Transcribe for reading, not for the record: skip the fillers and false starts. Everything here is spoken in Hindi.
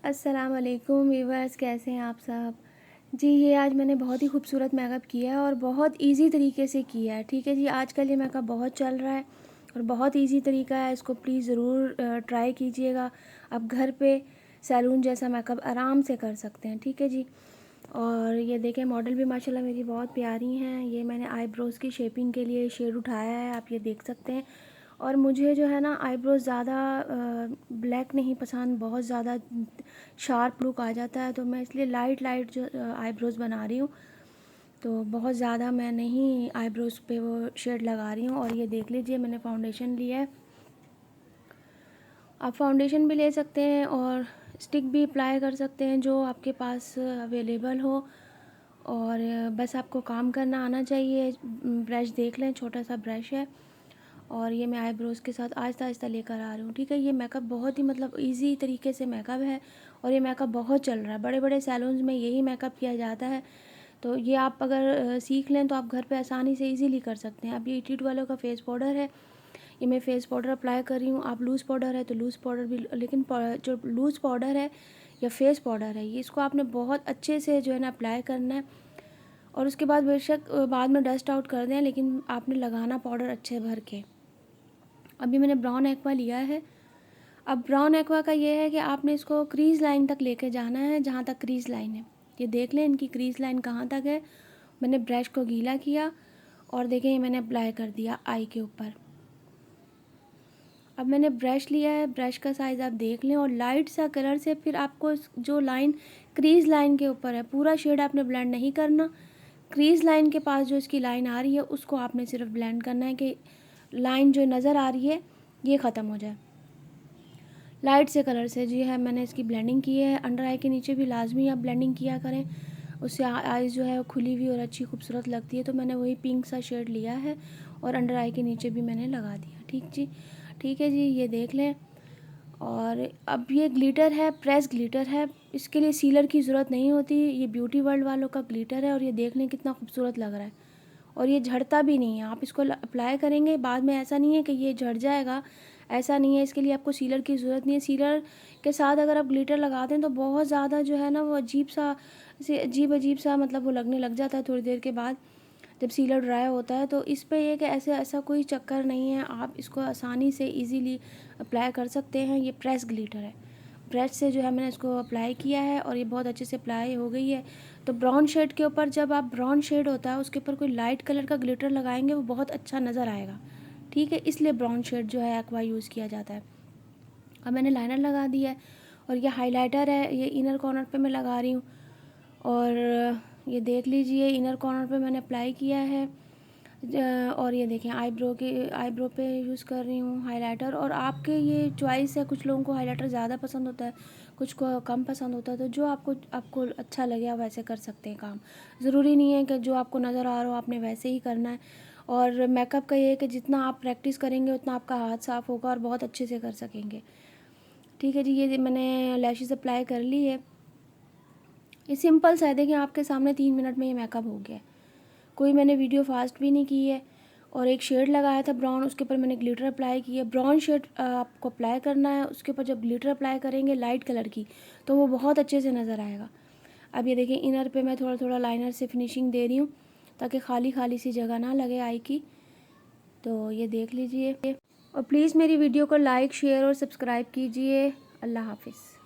अस्सलाम वालेकुम व्यूअर्स, कैसे हैं आप सब। जी ये आज मैंने बहुत ही खूबसूरत मेकअप किया है और बहुत इजी तरीके से किया है। ठीक है जी, आजकल ये मेकअप बहुत चल रहा है और बहुत इजी तरीका है। इसको प्लीज़ ज़रूर ट्राई कीजिएगा। आप घर पे सैलून जैसा मेकअप आराम से कर सकते हैं। ठीक है जी। और ये देखें, मॉडल भी माशाल्लाह मेरी बहुत प्यारी हैं। ये मैंने आईब्रोज़ की शेपिंग के लिए शेड उठाया है, आप ये देख सकते हैं। और मुझे जो है ना आईब्रोज़ ज़्यादा ब्लैक नहीं पसंद, बहुत ज़्यादा शार्प लुक आ जाता है, तो मैं इसलिए लाइट लाइट जो आईब्रोज़ बना रही हूँ। तो बहुत ज़्यादा मैं नहीं आईब्रोज़ पे वो शेड लगा रही हूँ। और ये देख लीजिए, मैंने फाउंडेशन लिया है। आप फाउंडेशन भी ले सकते हैं और स्टिक भी अप्लाई कर सकते हैं, जो आपके पास अवेलेबल हो। और बस आपको काम करना आना चाहिए। ब्रश देख लें, छोटा सा ब्रश है और ये मैं आईब्रोज़ के साथ आहिस्ता आहिस्ता लेकर आ रही हूँ। ठीक है, ये मेकअप बहुत ही मतलब इजी तरीके से मेकअप है और ये मेकअप बहुत चल रहा है। बड़े बड़े सैलून्स में यही मेकअप किया जाता है। तो ये आप अगर सीख लें तो आप घर पे आसानी से इजीली कर सकते हैं। अब ये ईटीट वालों का फेस पाउडर है, ये मैं फेस पाउडर अप्लाई कर रही हूँ। आप लूज़ पाउडर है तो लूज़ पाउडर भी, लेकिन जो लूज़ पाउडर है या फेस पाउडर है, ये इसको आपने बहुत अच्छे से जो है ना अप्लाई करना है। और उसके बाद बेशक बाद में डस्ट आउट कर दें, लेकिन आपने लगाना पाउडर अच्छे भर के। अभी मैंने ब्राउन एक्वा लिया है। अब ब्राउन एक्वा का ये है कि आपने इसको क्रीज़ लाइन तक लेके जाना है, जहाँ तक क्रीज़ लाइन है। ये देख लें इनकी क्रीज़ लाइन कहाँ तक है। मैंने ब्रश को गीला किया और देखें ये मैंने अप्लाई कर दिया आई के ऊपर। अब मैंने ब्रश लिया है, ब्रश का साइज़ आप देख लें और लाइट सा कलर से फिर आपको जो लाइन क्रीज़ लाइन के ऊपर है, पूरा शेड आपने ब्लेंड नहीं करना। क्रीज़ लाइन के पास जो इसकी लाइन आ रही है उसको आपने सिर्फ ब्लेंड करना है कि लाइन जो नज़र आ रही है ये ख़त्म हो जाए। लाइट से कलर से जी है मैंने इसकी ब्लेंडिंग की है। अंडर आई के नीचे भी लाजमी आप ब्लेंडिंग किया करें, उससे आईज़ जो है वो खुली हुई और अच्छी खूबसूरत लगती है। तो मैंने वही पिंक सा शेड लिया है और अंडर आई के नीचे भी मैंने लगा दिया। ठीक है जी, ये देख लें। और अब ये ग्लिटर है, प्रेस ग्लिटर है, इसके लिए सीलर की ज़रूरत नहीं होती। ये ब्यूटी वर्ल्ड वालों का ग्लिटर है और ये देख लें कितना खूबसूरत लग रहा है और ये झड़ता भी नहीं है। आप इसको अप्लाई करेंगे बाद में, ऐसा नहीं है कि ये झड़ जाएगा, ऐसा नहीं है। इसके लिए आपको सीलर की ज़रूरत नहीं है। सीलर के साथ अगर आप ग्लिटर लगाते हैं तो बहुत ज़्यादा जो है ना वो अजीब सा मतलब वो लगने लग जाता है थोड़ी देर के बाद, जब सीलर ड्राई होता है। तो इस पे ये कि ऐसा कोई चक्कर नहीं है, आप इसको आसानी से इजीली अप्लाई कर सकते हैं। ये प्रेस ग्लिटर है, ब्रश से जो है मैंने इसको अप्लाई किया है और ये बहुत अच्छे से अप्लाई हो गई है। तो ब्राउन शेड के ऊपर, जब आप ब्राउन शेड होता है उसके ऊपर कोई लाइट कलर का ग्लिटर लगाएंगे वो बहुत अच्छा नज़र आएगा। ठीक है, इसलिए ब्राउन शेड जो है एक्वा यूज़ किया जाता है। अब मैंने लाइनर लगा दिया है और ये हाइलाइटर है, ये इनर कॉर्नर पे मैं लगा रही हूँ। और ये देख लीजिए इनर कॉर्नर पे मैंने अप्लाई किया है। और ये देखें आईब्रो पे यूज़ कर रही हूँ हाइलाइटर। और आपके ये चॉइस है, कुछ लोगों को हाइलाइटर ज़्यादा पसंद होता है, कुछ को कम पसंद होता है। तो जो आपको अच्छा लगे आप वैसे कर सकते हैं काम। ज़रूरी नहीं है कि जो आपको नज़र आ रहा हो आपने वैसे ही करना है। और मेकअप का ये है कि जितना आप प्रैक्टिस करेंगे उतना आपका हाथ साफ़ होगा और बहुत अच्छे से कर सकेंगे। ठीक है जी, ये मैंने लैशेज़ अप्लाई कर ली है। ये सिंपल सा है, देखें आपके सामने 3 मिनट में ये मेकअप हो गया। कोई मैंने वीडियो फास्ट भी नहीं की है। और एक शेड लगाया था ब्राउन, उसके ऊपर मैंने ग्लिटर अप्लाई की है। ब्राउन शेड आपको अप्लाई करना है, उसके ऊपर जब ग्लिटर अप्लाई करेंगे लाइट कलर की तो वो बहुत अच्छे से नज़र आएगा। अब ये देखें इनर पे मैं थोड़ा थोड़ा लाइनर से फिनिशिंग दे रही हूँ ताकि खाली खाली सी जगह ना लगे आई की। तो ये देख लीजिए और प्लीज़ मेरी वीडियो को लाइक, शेयर और सब्सक्राइब कीजिए। अल्लाह हाफिज़।